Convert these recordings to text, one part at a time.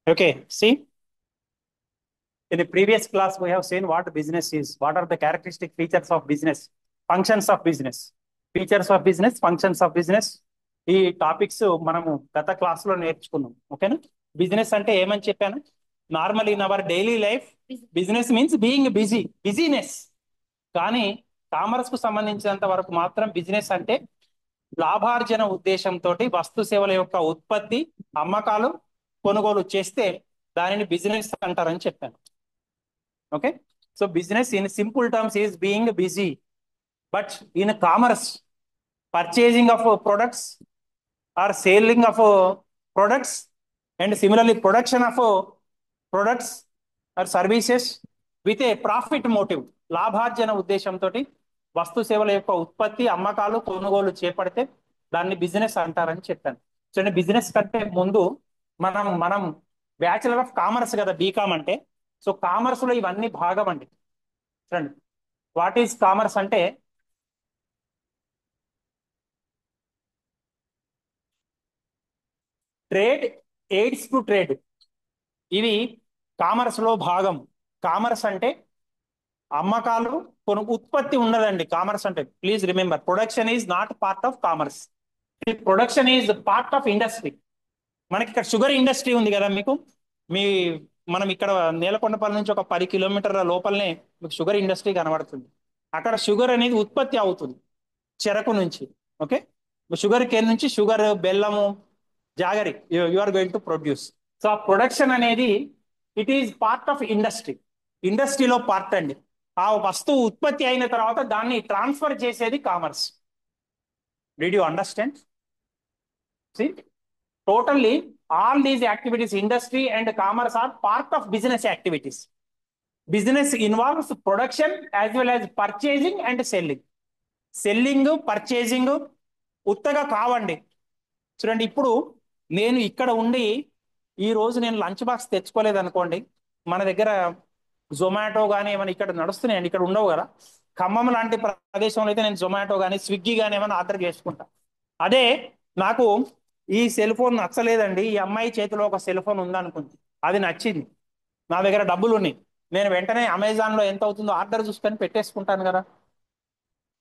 Okay, see, in the previous class, we have seen what business is, what are the characteristic features of business, functions of business, features of business, functions of business. ఈ topics మనము గత క్లాసులో నేర్చుకున్నాం. ఓకేనా? Business అంటే ఏమని చెప్పాను? Normal in our daily life business means being busy, business. కానీ కామర్స్ కు సంబంధించినంత వరకు మాత్రం బిజినెస్ అంటే లాభార్జన ఉద్దేశంతో వస్తు సేవల యొక్క ఉత్పత్తి, అమ్మకాలు, కొనుగోలు చేస్తే దానిని బిజినెస్ అంటారని చెప్పాను. Okay, so business in simple terms is being busy, but in commerce purchasing of products or selling of products and similarly production of products or services with a profit motive, లాభార్జన ఉద్దేశంతో వస్తు సేవల యొక్క ఉత్పత్తి, అమ్మకాలు, కొనుగోలు చేపడితే దాన్ని బిజినెస్ అంటారని చెప్పాను. చూడండి, బిజినెస్ కంటే ముందు మనం మనం బ్యాచిలర్ ఆఫ్ కామర్స్ కదా బీకామ్ అంటే. సో కామర్స్ లో ఇవన్నీ భాగం అండి. చూడండి, వాట్ ఈస్ కామర్స్ అంటే ట్రేడ్ ఎయిడ్స్ టు ట్రేడ్, ఇవి కామర్స్ లో భాగం. కామర్స్ అంటే అమ్మకాలు, ఉత్పత్తి ఉండదండి. కామర్స్ అంటే please remember, production is not part of commerce, production is part of industry. మనకి ఇక్కడ షుగర్ ఇండస్ట్రీ ఉంది కదా మీకు, మీ మనం ఇక్కడ నేలకొండపల్లి నుంచి ఒక 10 కిలోమీటర్ల లోపలనే మీకు షుగర్ ఇండస్ట్రీ కనబడుతుంది. అక్కడ షుగర్ అనేది ఉత్పత్తి అవుతుంది చెరకు నుంచి. ఓకే, షుగర్ కేన్ నుంచి షుగర్, బెల్లము, jaggery you are going to produce. So ఆ ప్రొడక్షన్ అనేది it is part of industry, ఇండస్ట్రీలో పార్ట్ అండి. ఆ వస్తువు ఉత్పత్తి అయిన తర్వాత దాన్ని ట్రాన్స్ఫర్ చేసేది commerce. Did you understand? See, totally all these activities, industry and commerce, are part of business activities. Business involves production as well as purchasing and selling. Selling, purchasing ఉత్తగా కావండి. చూడండి, ఇప్పుడు నేను ఇక్కడ ఉండి ఈ రోజు నేను లంచ్ బాక్స్ తెచ్చుకోలేదు అనుకోండి, మన దగ్గర జొమాటో కానీ ఏమైనా ఇక్కడ నడుస్తున్నాయండి, ఇక్కడ ఉండవు కదా. ఖమ్మం లాంటి ప్రదేశంలో అయితే నేను జొమాటో కానీ స్విగ్గీ కానీ ఏమైనా ఆర్డర్ చేసుకుంటా. అదే నాకు ఈ సెల్ ఫోన్ నచ్చలేదండి, ఈ అమ్మాయి చేతిలో ఒక సెల్ ఫోన్ ఉందనుకుంది, అది నచ్చింది, నా దగ్గర డబ్బులు ఉన్నాయి, నేను వెంటనే అమెజాన్ లో ఎంత అవుతుందో ఆర్డర్ చూసుకొని పెట్టేసుకుంటాను కదా.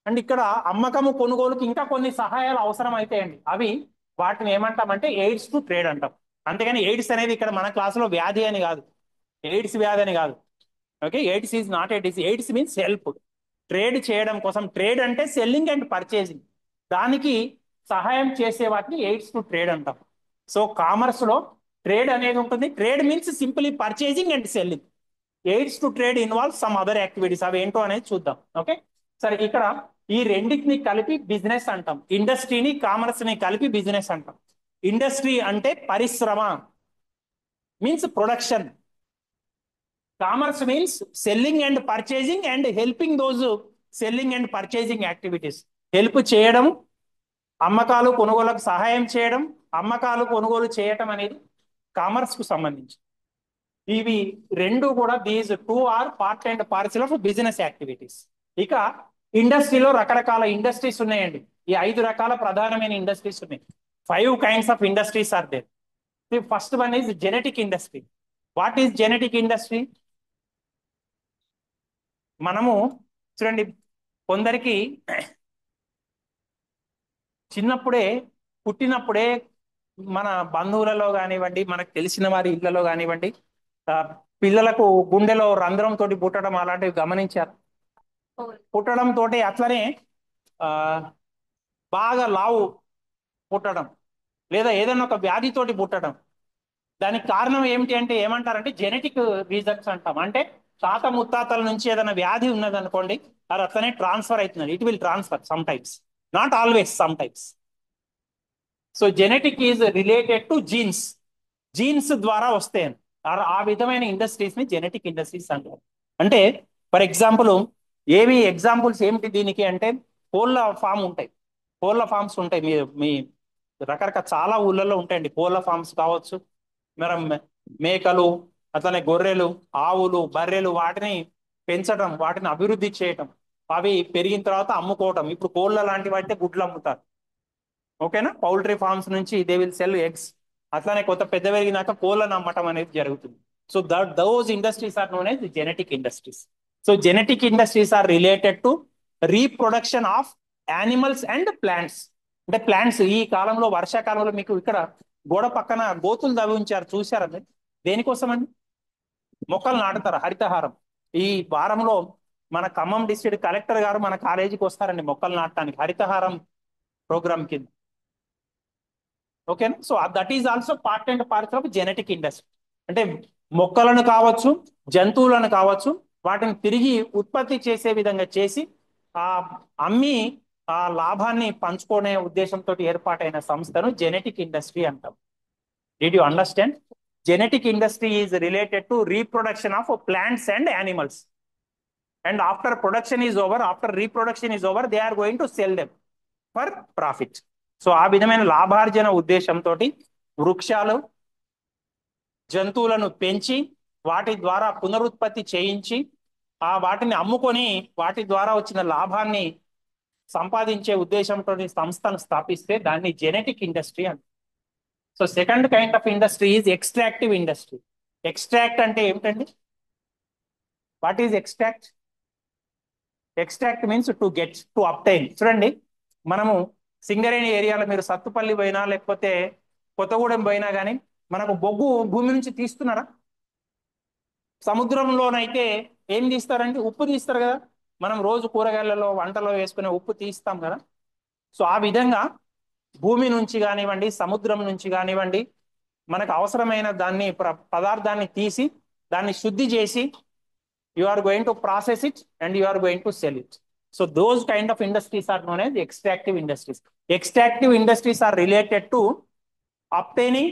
అండ్ ఇక్కడ అమ్మకము, కొనుగోలుకి ఇంకా కొన్ని సహాయాలు అవసరం అవుతాయండి. అవి వాటిని ఏమంటామంటే ఎయిడ్స్ టు ట్రేడ్ అంటాం. అంతేగాని ఎయిడ్స్ అనేది ఇక్కడ మన క్లాసులో వ్యాధి అని కాదు, ఎయిడ్స్ వ్యాధి అని కాదు. Okay, AIDS is not a disease, AIDS means help, trade చేయడం కోసం. ట్రేడ్ అంటే సెల్లింగ్ అండ్ పర్చేసింగ్, దానికి సహాయం చేసే వాటిని ఎయిడ్స్ టు ట్రేడ్ అంటాం. సో కామర్స్ లో ట్రేడ్ అనేది ఉంటుంది. Trade means simply purchasing and selling. AIDS to trade involve some other activities, అవి ఏంటో అనేది చూద్దాం. ఓకే, సరే, ఇక్కడ ఈ రెండింటిని కలిపి బిజినెస్ అంటాం. ఇండస్ట్రీని, కామర్స్ ని కలిపి బిజినెస్ అంటాం. ఇండస్ట్రీ అంటే పరిశ్రమ, means production. Commerce means selling and purchasing and helping those selling and purchasing activities. Help చేయడం, అమ్మకాలు, కొనుగోలుకు సహాయం చేయడం, అమ్మకాలు, కొనుగోలు చేయటం అనేది కామర్స్ కు సంబంధించి. ఇవి రెండు కూడా these two are part and parcel of business activities. ఇక ఇండస్ట్రీలో రకరకాల ఇండస్ట్రీస్ ఉన్నాయండి. ఈ 5 రకాల ప్రధానమైన ఇండస్ట్రీస్ ఉన్నాయి. 5 kinds of industries are there. The first one is genetic industry. What is genetic industry? మనము చూడండి, కొందరికి చిన్నప్పుడే, పుట్టినప్పుడే మన బంధువులలో కానివ్వండి, మనకు తెలిసిన వారి ఇళ్లలో కానివ్వండి, ఆ, పిల్లలకు గుండెలో రంధ్రం తోటి పుట్టడం అలాంటివి గమనించారు. పుట్టడం తోటి అట్లనే ఆ బాగా లావు పుట్టడం, లేదా ఏదైనా ఒక వ్యాధితోటి పుట్టడం. దానికి కారణం ఏమిటి అంటే ఏమంటారంటే జెనెటిక్ రీజన్స్ అంటాం. అంటే తాత ముత్తాతల నుంచి ఏదైనా వ్యాధి ఉన్నది అనుకోండి, అది అట్లనే ట్రాన్స్ఫర్ అవుతుంది. It will transfer some times, not always, some times. So genetic is related to jeans, jeans ద్వారా వస్తాయి. ఆ విధమైన ఇండస్ట్రీస్ ని జెనెటిక్ ఇండస్ట్రీస్ అంటారు. అంటే ఫర్ ఎగ్జాంపుల్, ఏవి ఎగ్జాంపుల్స్ ఏమిటి దీనికి అంటే, కోళ్ళ ఫామ్ ఉంటాయి, కోళ్ళ ఫామ్స్ ఉంటాయి. మీ మీ రకరకాల చాలా ఊళ్ళల్లో ఉంటాయండి కోళ్ళ ఫామ్స్ కావచ్చు. మరి మేకలు, అట్లనే గొర్రెలు, ఆవులు, బర్రెలు, వాటిని పెంచడం, వాటిని అభివృద్ధి చేయటం, అవి పెరిగిన తర్వాత అమ్ముకోవటం. ఇప్పుడు కోళ్ళ లాంటివి అయితే గుడ్లు అమ్ముతారు. ఓకేనా, పౌల్ట్రీ ఫార్మ్స్ నుంచి దే విల్ సెల్ ఎగ్స్. అట్లానే కొత్త పెద్ద పెరిగినాక కోళ్ళను అమ్మటం అనేది జరుగుతుంది. So those industries are known as genetic industries. So genetic industries are related to reproduction of animals and plants. అంటే ప్లాంట్స్ ఈ కాలంలో వర్షాకాలంలో మీకు ఇక్కడ గోడ పక్కన గోతులు తవ్వి ఉంచారు, చూసారా మీరు? దేనికోసం అండి? మొక్కలు నాటుతారు, హరితహారం. ఈ వారంలో మన ఖమ్మం డిస్ట్రిక్ట్ కలెక్టర్ గారు మన కాలేజీకి వస్తారండి మొక్కలు నాటడానికి, హరితహారం ప్రోగ్రామ్ కింద. ఓకేనా? So that is also part and part of genetic industry. అంటే మొక్కలను కావచ్చు, జంతువులను కావచ్చు, వాటిని తిరిగి ఉత్పత్తి చేసే విధంగా చేసి ఆ అమ్మి ఆ లాభాన్ని పంచుకునే ఉద్దేశంతో ఏర్పాటైన సంస్థను జెనెటిక్ ఇండస్ట్రీ అంటాం. Did you understand? Genetic industry is related to reproduction of plants and animals. And after production is over, after reproduction is over, they are going to sell them for profit. So ఆ విధమైన లాభార్జన ఉద్దేశంతో వృక్షాలు, జంతువులను పెంచి వాటి ద్వారా పునరుత్పత్తి చేయించి ఆ వాటిని అమ్ముకొని వాటి ద్వారా వచ్చిన లాభాన్ని సంపాదించే ఉద్దేశంతో సంస్థను స్థాపిస్తే దాన్ని జెనెటిక్ ఇండస్ట్రీ అంటారు. So second kind of industry is extractive industry. Extract అంటే ఏమిటండి? What is extract? Extract means to get, to obtain. చూడండి, మనము సింగరేణి ఏరియాలో మీరు సత్తుపల్లి పోయినా లేకపోతే కొత్తగూడెం పోయినా కానీ మనకు బొగ్గు భూమి నుంచి తీస్తున్నారా? సముద్రంలోనైతే ఏం తీస్తారంటే ఉప్పు తీస్తారు కదా. మనం రోజు కూరగాయలలో వంటలో వేసుకునే ఉప్పు తీస్తాం కదా. సో ఆ విధంగా భూమి నుంచి కానివ్వండి, సముద్రం నుంచి కానివ్వండి, మనకు అవసరమైన దాన్ని పదార్థాన్ని తీసి దాన్ని శుద్ధి చేసి you are going to process it and you are going to sell it. So those kind of industries are known as extractive industries. Extractive industries are related to obtaining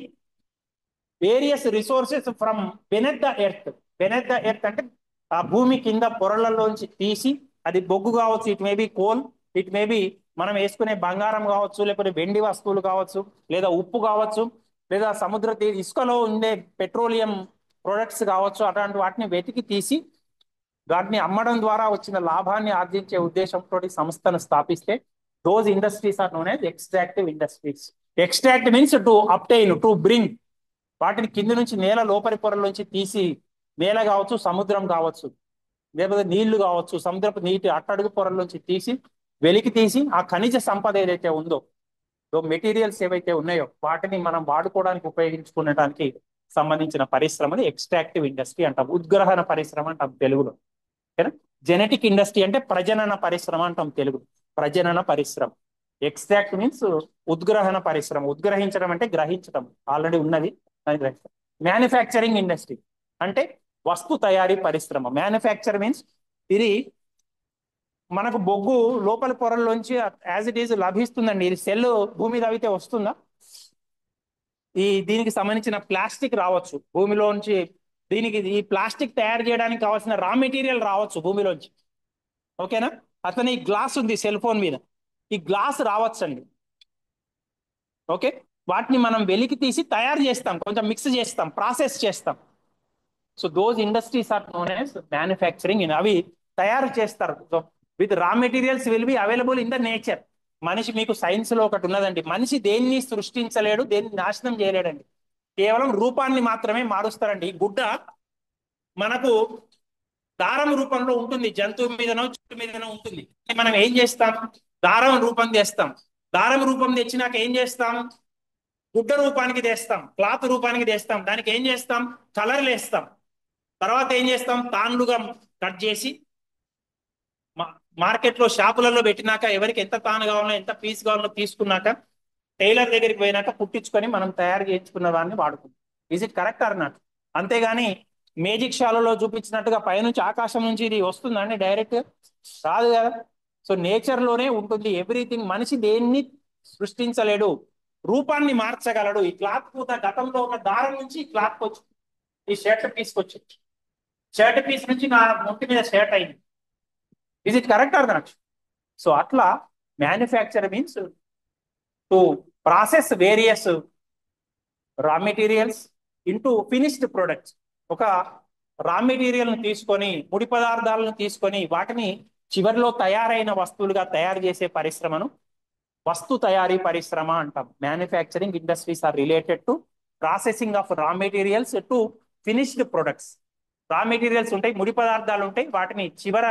various resources from beneath the earth. Beneath the earth అంటే ఆ భూమి కింద పొరలలోంచి తీసి, అది బొగ్గు కావచ్చు, it may be coal, it may be మనం వేసుకునే బంగారం కావచ్చు, లేకపోతే వెండి వస్తువులు కావచ్చు, లేదా ఉప్పు కావచ్చు, లేదా సముద్ర ఇసుకలో ఉండే పెట్రోలియం ప్రొడక్ట్స్ కావచ్చు. అట్లాంటి వాటిని వెతికి తీసి వాటిని అమ్మడం ద్వారా వచ్చిన లాభాన్ని ఆర్జించే ఉద్దేశంతో సంస్థను స్థాపిస్తే those industries are known as extractive industries. Extract means to obtain, to bring. వాటిని కింద నుంచి నేల లోపలి పొరల నుంచి తీసి, నేల కావచ్చు, సముద్రం కావచ్చు, లేకపోతే నీళ్లు కావచ్చు, సముద్రపు నీటి అట్టడుగు పొరల నుంచి తీసి వెలికి తీసి ఆ ఖనిజ సంపద ఏదైతే ఉందో, మెటీరియల్స్ ఏవైతే ఉన్నాయో వాటిని మనం వాడుకోవడానికి ఉపయోగించుకునేటానికి సంబంధించిన పరిశ్రమని ఎక్స్ట్రాక్టివ్ ఇండస్ట్రీ అంటాం. ఉద్గ్రహణ పరిశ్రమ అంటాం తెలుగులో. ఓకేనా? జెనెటిక్ ఇండస్ట్రీ అంటే ప్రజనన పరిశ్రమ అంటాం తెలుగు. ప్రజనన పరిశ్రమ. ఎక్స్ట్రాక్ట్ మీన్స్ ఉద్గ్రహణ పరిశ్రమ. ఉద్గ్రహించడం అంటే గ్రహించడం, ఆల్రెడీ ఉన్నది అని గ్రహించడం. మ్యానుఫ్యాక్చరింగ్ ఇండస్ట్రీ అంటే వస్తు తయారీ పరిశ్రమ. మ్యానుఫ్యాక్చర్ మీన్స్ ఇది మనకు బొగ్గు లోపల పొరల్లోంచి యాజ్ ఇట్ ఈజ్ లభిస్తుందండి. ఇది సెల్ భూమి తవ్వితే వస్తుందా? దీనికి సంబంధించిన ప్లాస్టిక్ రావచ్చు భూమిలోంచి. దీనికి ఈ ప్లాస్టిక్ తయారు చేయడానికి కావాల్సిన రా మెటీరియల్ రావచ్చు భూమిలోంచి. ఓకేనా? అతని గ్లాస్ ఉంది సెల్ ఫోన్ మీద, ఈ గ్లాస్ రావచ్చండి. ఓకే, వాటిని మనం వెలికి తీసి తయారు చేస్తాం, కొంచెం మిక్స్ చేస్తాం, ప్రాసెస్ చేస్తాం. So those industries are known as manufacturing. అవి తయారు చేస్తారు with raw materials will be available in the nature. మనిషి, మీకు సైన్స్ లో ఒకటి ఉన్నదండి, మనిషి దేన్ని సృష్టించలేడు, దేన్ని నాశనం చేయలేడండి, కేవలం రూపాన్ని మాత్రమే మారుస్తారండి. ఈ గుడ్డ మనకు దారం రూపంలో ఉంటుంది, జంతువు మీదనో చెట్టు మీదనో ఉంటుంది. మనం ఏం చేస్తాం? దారం రూపం తెస్తాం. దారం రూపం తెచ్చినాక ఏం చేస్తాం? గుడ్డ రూపానికి తెస్తాం, క్లాత్ రూపానికి తెస్తాం. దానికి ఏం చేస్తాం? కలర్లు వేస్తాం. తర్వాత ఏం చేస్తాం? తాన్లుగా కట్ చేసి మార్కెట్లో షాపులలో పెట్టినాక ఎవరికి ఎంత తాను కావాలో, ఎంత పీస్ కావాలో తీసుకున్నాక టైలర్ దగ్గరికి పోయినాక కుట్టించుకొని మనం తయారు చేయించుకున్న దాన్ని వాడుకుంటాం. Is it correct or not? అంతేగాని మేజిక్ షాలలో చూపించినట్టుగా పైనుంచి ఆకాశం నుంచి ఇది వస్తుందండి డైరెక్ట్ రాదు కదా. సో నేచర్ లోనే ఉంటుంది ఎవ్రీథింగ్. మనిషి దేన్ని సృష్టించలేడు, రూపాన్ని మార్చగలడు. ఈ క్లాత్ పూత గతంలో ఉన్న దారం నుంచి ఈ క్లాత్ వచ్చి ఈ షర్ట్ పీస్ వచ్చింది, షర్ట్ పీస్ నుంచి నా ముట్టి మీద షర్ట్ అయింది. Is it correct or not? So అట్లా manufacture means to process various raw materials into finished products. ఒక రా మెటీరియల్ని తీసుకొని, ముడి పదార్థాలను తీసుకొని వాటిని చివరిలో తయారైన వస్తువులుగా తయారు చేసే పరిశ్రమను వస్తు తయారీ పరిశ్రమ అంటాం. Manufacturing industries are related to processing of raw materials to finished products. Raw materials ఉంటాయి, ముడి పదార్థాలు ఉంటాయి, వాటిని చివర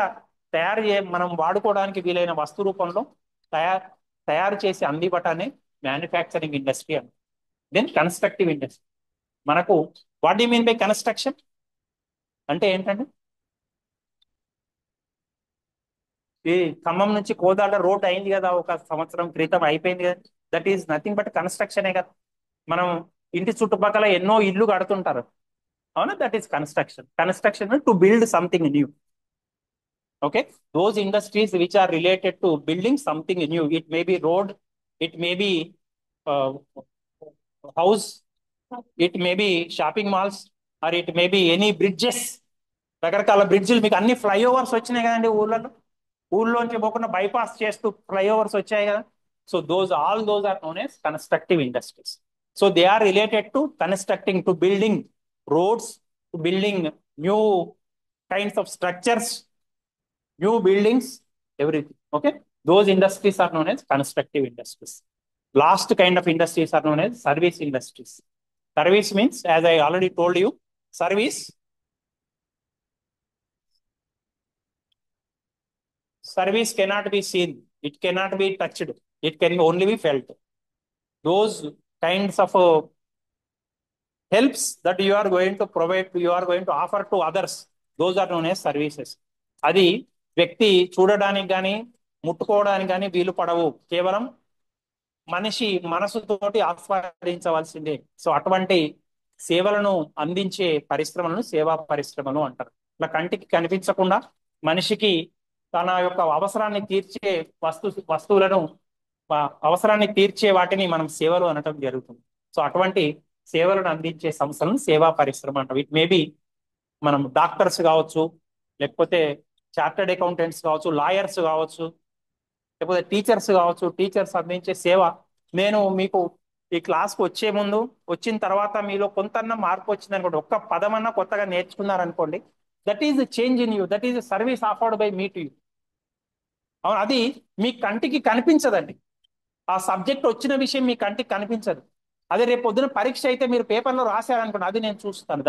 మనం వాడుకోవడానికి వీలైన వస్తు రూపంలో తయారు తయారు చేసి అందివ్వటాన్ని మ్యానుఫ్యాక్చరింగ్ ఇండస్ట్రీ అని. Then constructive industry. మనకు what you mean by construction అంటే ఏంటంటే, ఈ ఖమ్మం నుంచి కోదాడ రోడ్ అయింది కదా, ఒక సంవత్సరం క్రితం అయిపోయింది కదా. దట్ ఈస్ నథింగ్ బట్ కన్స్ట్రక్షనే కదా. మనం ఇంటి చుట్టుపక్కల ఎన్నో ఇల్లు కడుతుంటారు, అవునా? That is construction. Construction to build something new. Okay, those industries which are related to building something new, it may be road, it may be uh, house, it may be shopping malls, or it may be any bridges. రకరకాల బ్రిడ్జిలు, మీకు అన్ని flyovers వచ్చినాయి కదండి ఊళ్ళలో. ఊళ్ళోంచి పోకుండా bypass చేస్తూ flyovers వచ్చాయి కదా. So those are known as constructive industries. So they are related to constructing, to building roads, to building new kinds of structures, new buildings, everything. Okay, those industries are known as constructive industries. Last kind of industries are known as service industries. Service means, as I already told you, service service cannot be seen, it cannot be touched, it can only be felt. Those kinds of helps that you are going to provide, you are going to offer to others, those are known as services. అది వ్యక్తి చూడడానికి కానీ ముట్టుకోవడానికి కానీ వీలు పడవు, కేవలం మనిషి మనసుతోటి ఆస్వాదించవలసిందే. సో అటువంటి సేవలను అందించే పరిశ్రమలను సేవా పరిశ్రమలు అంటారు. ఇట్లా కంటికి కనిపించకుండా మనిషికి తన యొక్క అవసరాన్ని తీర్చే వస్తువులను, అవసరాన్ని తీర్చే వాటిని మనం సేవలు అనటం జరుగుతుంది. సో అటువంటి సేవలను అందించే సంస్థలను సేవా పరిశ్రమ అంటాం. ఇట్ మేబీ మనం డాక్టర్స్ కావచ్చు, లేకపోతే చార్టర్డ్ అకౌంటెంట్స్ కావచ్చు, లాయర్స్ కావచ్చు, లేకపోతే టీచర్స్ కావచ్చు. టీచర్స్ అందించే సేవ. నేను మీకు ఈ క్లాస్కి వచ్చే ముందు, వచ్చిన తర్వాత మీలో కొంతన్నా మార్పు వచ్చింది అనుకోండి, ఒక్క పదమన్నా కొత్తగా నేర్చుకున్నారనుకోండి, that is change in you, that is service offered by me to you. అవును, అది మీ కంటికి కనిపించదండి. ఆ సబ్జెక్ట్ వచ్చిన విషయం మీ కంటికి కనిపించదు. అదే రేపు పొద్దున పరీక్ష అయితే మీరు పేపర్లో రాశారనుకోండి, అది నేను చూస్తాను.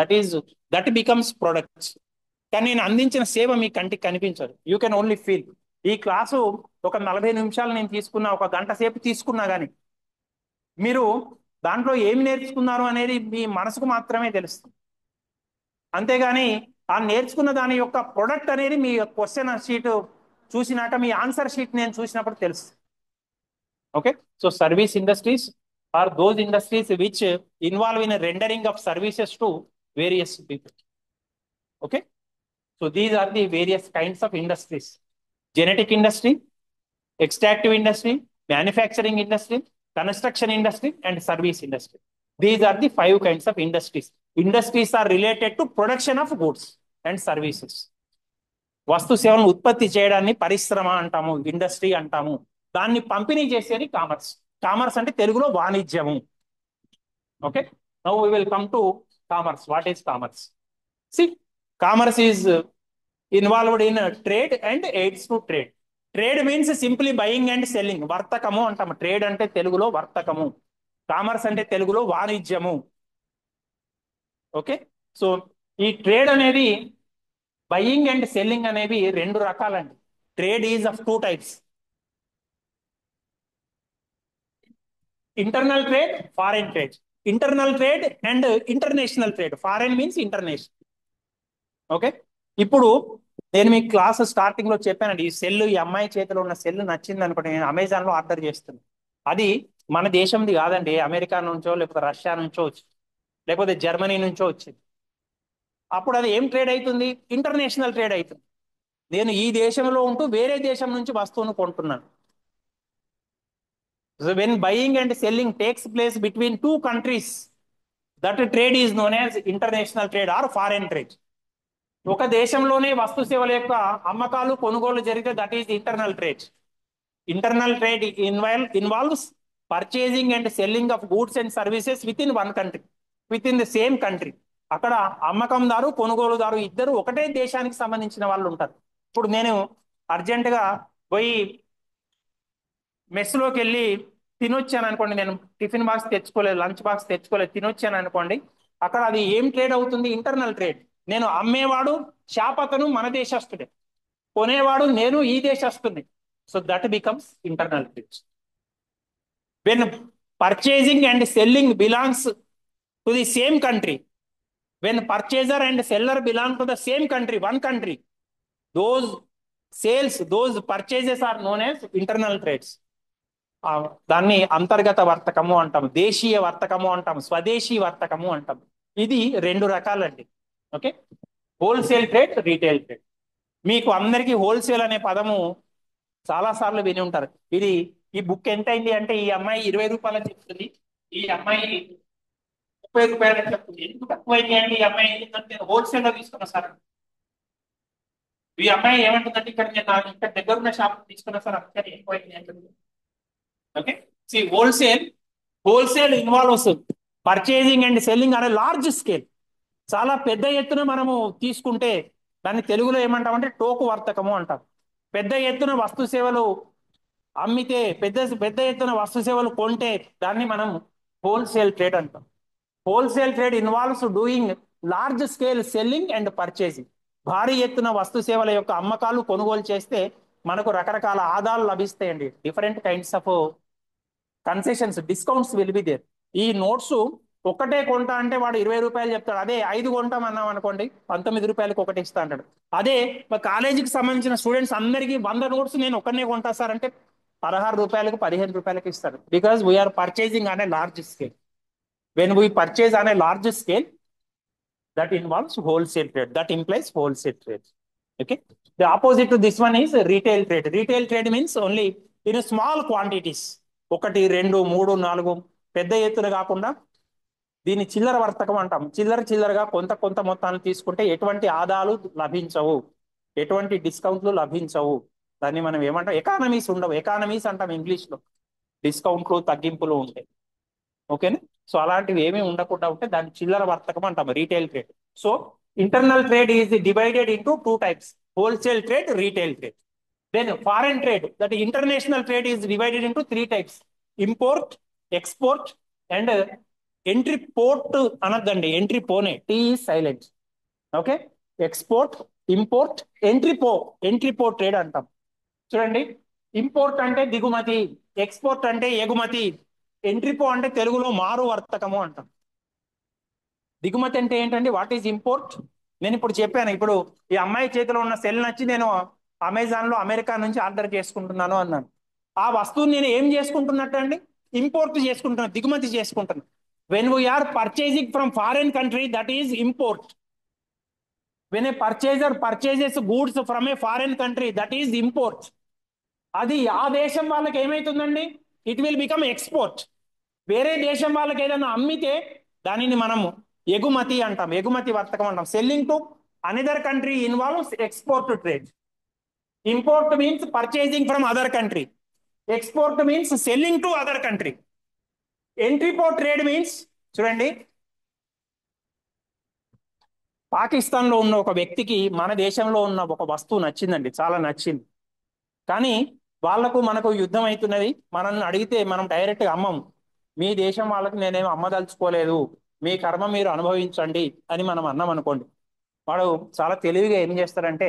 That becomes products. కానీ నేను అందించిన సేవ మీ కంటికి కనిపించదు, యూ కెన్ ఓన్లీ ఫీల్. ఈ క్లాసు ఒక 40 నిమిషాలు నేను తీసుకున్నా, ఒక గంట సేపు తీసుకున్నా కానీ మీరు దాంట్లో ఏమి నేర్చుకున్నారు అనేది మీ మనసుకు మాత్రమే తెలుస్తుంది. అంతేగాని ఆ నేర్చుకున్న దాని యొక్క ప్రొడక్ట్ అనేది మీ క్వశ్చన్ షీట్ చూసినాక, మీ ఆన్సర్ షీట్ నేను చూసినప్పుడు తెలుస్తుంది. Okay, so service industries are those industries which involve in rendering of services to various people. Okay, so these are the various kinds of industries: genetic industry, extractive industry, manufacturing industry, construction industry, and service industry. These are the 5 kinds of industries. Industries are related to production of goods and services. వస్తు సేవలను ఉత్పత్తి చేయడాన్ని పరిశ్రమ అంటాము, industry అంటాము. దాన్ని పంపిణీ చేసేది కామర్స్. కామర్స్ అంటే తెలుగులో వాణిజ్యము. Okay, now we will come to commerce. What is commerce? See, commerce is involved in trade and aids to trade. Trade means simply buying and selling, వర్తకము అంటాము. ట్రేడ్ అంటే తెలుగులో వర్తకము, కామర్స్ అంటే తెలుగులో వాణిజ్యము. ఓకే, సో ఈ ట్రేడ్ అనేది, బయింగ్ అండ్ సెల్లింగ్ అనేవి 2 రకాలండి. Trade is of 2 types: internal trade, foreign trade. Internal trade and international trade. Foreign means international. Okay, ఇప్పుడు నేను మీ క్లాస్ స్టార్టింగ్ లో చెప్పానండి, ఈ సెల్, ఈ అమ్మాయి చేతిలో ఉన్న సెల్ నచ్చింది అనుకోండి, నేను అమెజాన్ లో ఆర్డర్ చేస్తున్నాను. అది మన దేశంది కాదండి, అమెరికా నుంచో, లేకపోతే రష్యా నుంచో వచ్చింది, లేకపోతే జర్మనీ నుంచో వచ్చింది. అప్పుడు అది ఏం ట్రేడ్ అవుతుంది? ఇంటర్నేషనల్ ట్రేడ్ అవుతుంది. నేను ఈ దేశంలో ఉంటూ వేరే దేశం నుంచి వస్తువును కొంటున్నాను. So when buying and selling takes place between 2 countries, that trade is known as international trade or foreign trade. ఒక దేశంలోనే వస్తు సేవల యొక్క అమ్మకాలు కొనుగోలు జరిగితే that is internal trade. Internal trade involves purchasing and selling of goods and services with in 1 country, with in the same country. అక్కడ అమ్మకందారు కొనుగోలుదారు ఇద్దరు ఒకటే దేశానికి సంబంధించిన వాళ్ళు ఉంటారు. ఇప్పుడు నేను అర్జెంటుగా పోయి మెస్లోకి వెళ్ళి తినొచ్చాను అనుకోండి, నేను టిఫిన్ బాక్స్ తెచ్చుకోలేదు, లంచ్ బాక్స్ తెచ్చుకోలేదు, తినొచ్చాను అనుకోండి, అక్కడ అది ఏం ట్రేడ్ అవుతుంది? Internal trade. నేను అమ్మేవాడు షాప్ అతను మన దేశస్తుడే, కొనేవాడు నేను ఈ దేశస్తుని. So that becomes internal trade. When purchasing and selling belongs to the same country, when purchaser and seller belong to the same country, one country, those sales, those purchases are known as internal trades. దాన్ని అంతర్గత వర్తకము అంటాం, దేశీయ వర్తకము అంటాం, స్వదేశీ వర్తకము అంటాం. ఇది రెండు రకాలండి. Okay, wholesale trade, retail trade. మీకు అందరికీ హోల్సేల్ అనే పదము చాలా సార్లు విని ఉంటారు. ఇది ఈ బుక్ ఎంత అయింది అంటే, ఈ అమ్మాయి 20 రూపాయలని చెప్తుంది, ఈ అమ్మాయి 30 రూపాయలని చెప్తుంది. ఎందుకు తక్కువైంది అంటే, ఈ అమ్మాయి ఏంటంటే హోల్సేల్ లో తీసుకున్నా సార్. ఈ అమ్మాయి ఏమంటుందంటే, ఇక్కడ నేను ఇక్కడ దగ్గర ఉన్న షాప్ తీసుకున్నా సార్, అక్కడ ఎక్కువైంది అంటుంది. Okay, see wholesale involves purchasing and selling అనే లార్జ్ స్కేల్. చాలా పెద్ద ఎత్తున మనము తీసుకుంటే దాన్ని తెలుగులో ఏమంటామంటే టోకు వర్తకము అంటాం. పెద్ద ఎత్తున వస్తు సేవలు అమ్మితే, పెద్ద ఎత్తున వస్తు సేవలు కొంటే దాన్ని మనం హోల్సేల్ ట్రేడ్ అంటాం. Wholesale trade involves doing large scale selling and purchasing. భారీ ఎత్తున వస్తు సేవల యొక్క అమ్మకాలు, కొనుగోలు చేస్తే మనకు రకరకాల ఆదాలు లభిస్తాయండి. Different kinds of concessions, discounts will be there. ఈ నోట్స్ ఒక్కటే కొంటా అంటే వాడు 20 రూపాయలు చెప్తాడు, అదే 5 కొంటాం అన్నాం అనుకోండి 19 రూపాయలకు ఒకటి ఇస్తా అంటాడు. అదే కాలేజీకి సంబంధించిన స్టూడెంట్స్ అందరికీ 100 నోట్స్ నేను ఒక్కనే కొంటా సార్ అంటే 16 రూపాయలకు 15 రూపాయలకి ఇస్తాడు. Because we are purchasing on a large scale. When we purchase on a large scale, that involves wholesale trade, that implies wholesale trade. Okay, the opposite to this one is retail trade. Retail trade means only in a small quantities, ఒకటి రెండు మూడు నాలుగు, పెద్ద ఎత్తున కాకుండా దీన్ని చిల్లర వర్తకం అంటాం. చిల్లరగా కొంత కొంత మొత్తాన్ని తీసుకుంటే ఎటువంటి ఆదాలు లభించవు, ఎటువంటి డిస్కౌంట్లు లభించవు. దాన్ని మనం ఏమంటాం, ఎకానమీస్ ఉండవు. ఎకానమీస్ అంటాం ఇంగ్లీష్ లో, డిస్కౌంట్లు తగ్గింపులు ఉంటాయి. ఓకేనా? సో అలాంటివి ఏమీ ఉండకుండా ఉంటే దాన్ని చిల్లర వర్తకం అంటాం, retail trade. So internal trade is divided into 2 types, wholesale trade, retail trade. Then foreign trade, that international trade is divided into 3 types, import, export and entry port. అనద్దండి, ఎంట్రీ పోనే, T silent. Okay, export, import, entrepot trade అంటాం. చూడండి, import అంటే దిగుమతి, export అంటే ఎగుమతి, ఎంట్రీపో అంటే తెలుగులో మారు వర్తకము అంటాం. దిగుమతి అంటే ఏంటండి? What is import? నేను ఇప్పుడు చెప్పాను, ఇప్పుడు ఈ అమ్మాయి చేతిలో ఉన్న సెల్ నచ్చి నేను అమెజాన్ లో అమెరికా నుంచి ఆర్డర్ చేసుకుంటున్నాను అన్నాను. ఆ వస్తువుని నేను ఏం చేసుకుంటున్నట్టు అండి? ఇంపోర్ట్ చేసుకుంటున్నాను, దిగుమతి చేసుకుంటున్నాను. When we are purchasing from foreign country, that is import. When a purchaser purchases goods from a foreign country, that is import. అది ఆ దేశం వాళ్ళకి ఏమైతుందండి? It will become export. వేరే దేశం వాళ్ళకి ఏదైనా అమ్మితే దానిని మనము ఎగుమతి అంటాం, ఎగుమతి వర్తకం అంటాం. Selling to another country involves export trade. Import means purchasing from other country, export means selling to other country. Entry port trade means, చూడండి, పాకిస్తాన్ లో ఉన్న ఒక వ్యక్తికి మన దేశంలో ఉన్న ఒక వస్తువు నచ్చిందండి, చాలా నచ్చింది. కానీ వాళ్లకు మనకు యుద్ధం అవుతున్నది. మనల్ని అడిగితే మనం డైరెక్ట్ గా అమ్మము. మీ దేశం వాళ్ళకి నేనేమి అమ్మదలుచుకోలేదు, మీ కర్మ మీరు అనుభవించండి అని మనం అన్నాం అనుకోండి. వాడు చాలా తెలివిగా ఏం చేస్తాడంటే,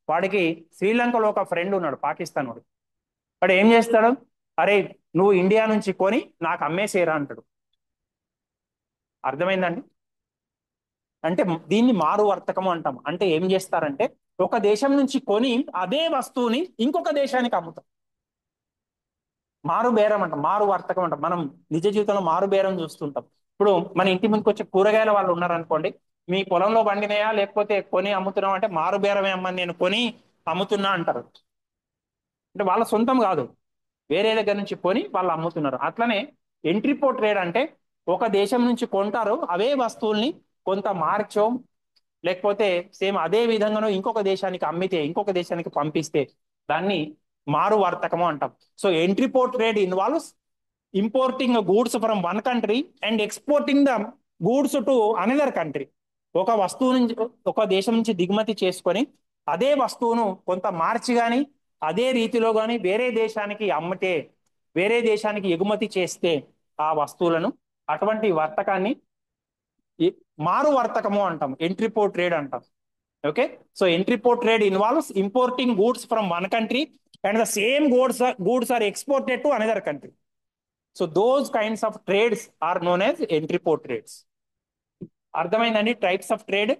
వాడికి శ్రీలంకలో ఒక ఫ్రెండ్ ఉన్నాడు, పాకిస్తాన్ వాడు. వాడు ఏం చేస్తాడు? అరే, నువ్వు ఇండియా నుంచి కొని నాకు అమ్మేసేరా అంటాడు. అర్థమైందండి? అంటే దీన్ని మారు వర్తకము అంటాం. అంటే ఏం చేస్తారంటే, ఒక దేశం నుంచి కొని అదే వస్తువుని ఇంకొక దేశానికి అమ్ముతాం. మారు బేరం అంటాం, మారు వర్తకం అంటాం. మనం నిజ జీవితంలో మారు బేరం చూస్తుంటాం. ఇప్పుడు మన ఇంటి ముందుకు వచ్చే కూరగాయల వాళ్ళు ఉన్నారనుకోండి, మీ పొలంలో పండినాయా లేకపోతే కొని అమ్ముతున్నాం అంటే, మారు బేరమే అమ్మని, నేను కొని అమ్ముతున్నా అంటారు. అంటే వాళ్ళ సొంతం కాదు, వేరే దగ్గర నుంచి కొని వాళ్ళు అమ్ముతున్నారు. అట్లనే ఎంట్రీపో ట్రేడ్ అంటే, ఒక దేశం నుంచి కొంటారు అవే వస్తువుల్ని కొంత మార్చో లేకపోతే సేమ్ అదే విధంగానో ఇంకొక దేశానికి అమ్మితే, ఇంకొక దేశానికి పంపిస్తే దాన్ని మారు వర్తకము అంటాం. So entrepot trade involves importing goods from one country and exporting the goods to another country. ఒక వస్తువు నుంచి, ఒక దేశం నుంచి దిగుమతి చేసుకొని అదే వస్తువును కొంత మార్చి కానీ అదే రీతిలో కానీ వేరే దేశానికి అమ్మితే వేరే దేశానికి ఎగుమతి చేస్తే ఆ వస్తువులను, అటువంటి వర్తకాన్ని మారు వర్తకము అంటాం, ఎంట్రీపో ట్రేడ్ అంటాం. Okay, so entrepot trade involves importing goods from one country and the same goods are exported to another country. So those kinds of trades are known as entrepot trades. అర్థమైందండి? Types of trade.